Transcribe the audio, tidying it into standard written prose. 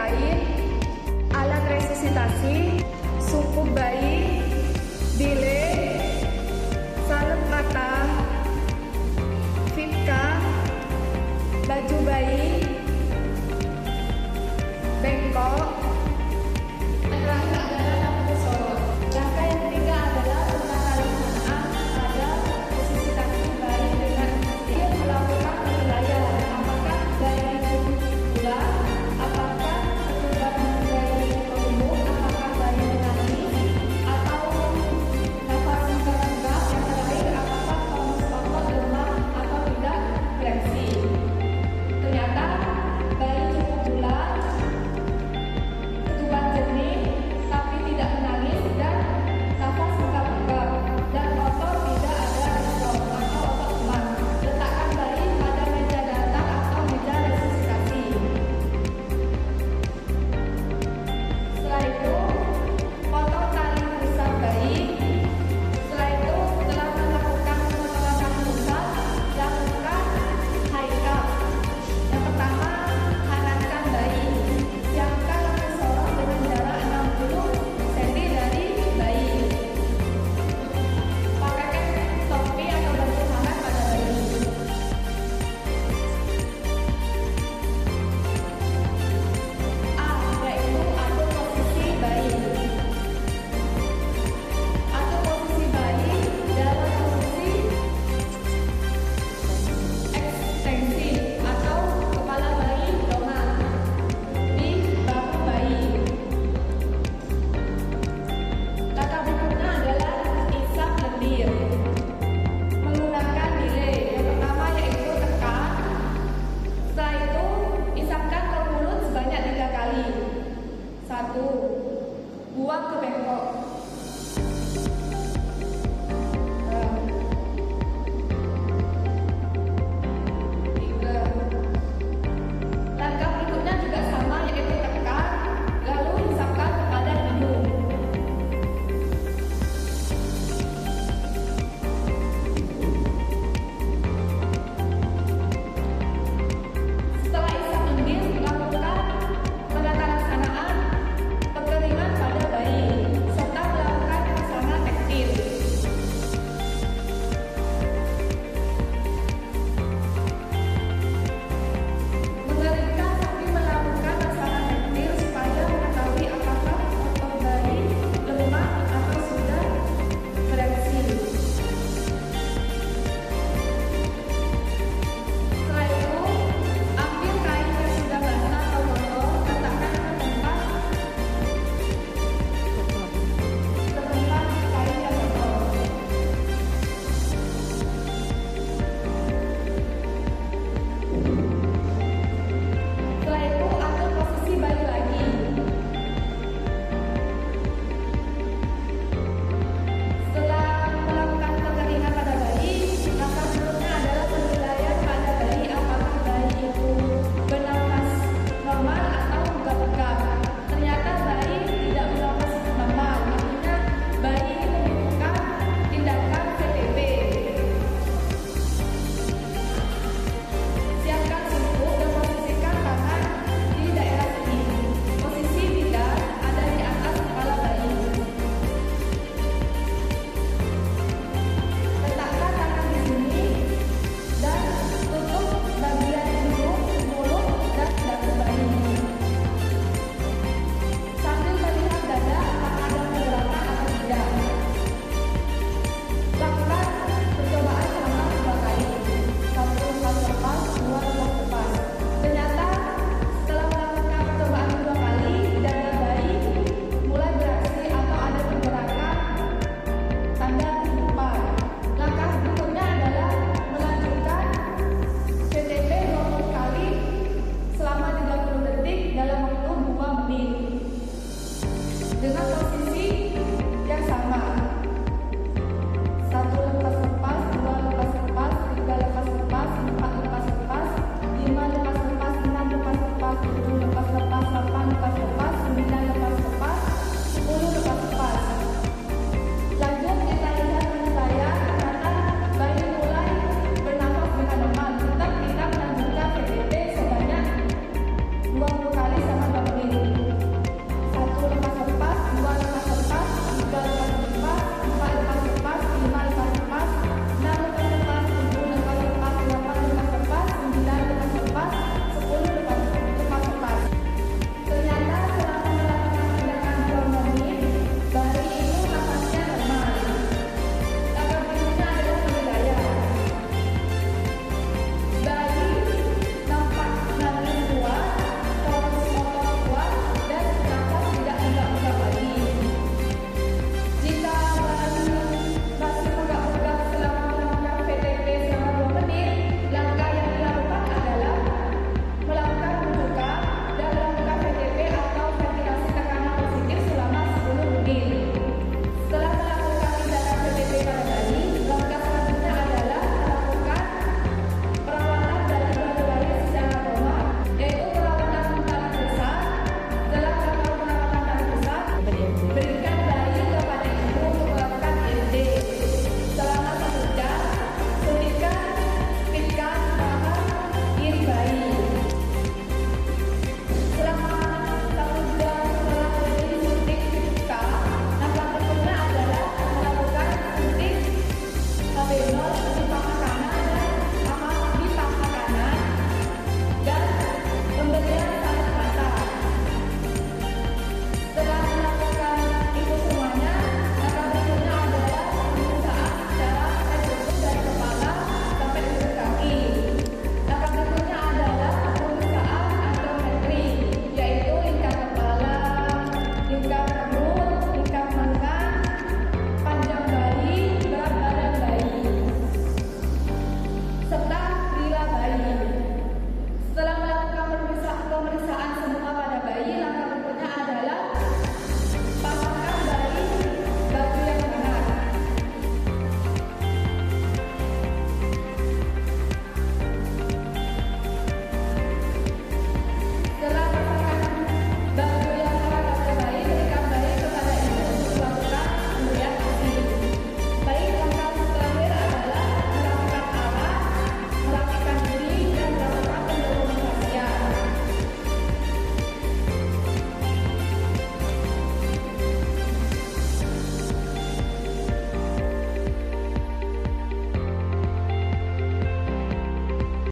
kain, alat resusitasi, sungkup bayi, delay, salep mata, Vipka, baju bayi, bengkok. Yang terakhir adalah lampu sorot. Langkah yang ketiga adalah penanganan pada resusitasi bayi dengan dia melakukan penilaian apakah bayi cukup pula, apakah ketuban bayi tumbuh, apakah bayi menangis atau nafas rendah, yang terakhir apakah otot lemah atau tidak fleksi. Ternyata bayi cukup bulat, ketuban jernih tapi tidak menangis dan nafas bengkak-bengkak dan otot tidak ada atau otot lemah. Letakkan bayi pada meja datar atau meja resusitasi. Setelah itu, potong tali pusat bayi. Setelah itu, setelah melakukan pemotongan pusat, lakukan high cup. Yang pertama, hangatkan bayi. Siapkan lampu sorot dengan jarak 60 cm dari bayi. Pakaikan topi atau baju hangat pada bayi. A. Yaitu atur posisi bayi. Atur posisi bayi dalam posisi ekstensi atau kepala bayi dongak di bahu bayi. Langkah berikutnya adalah isap lendir menggunakan delay. Yang pertama yaitu tekan. Setelah itu isapkan ke mulut sebanyak 3 kali. 1. Buang ke bengkok.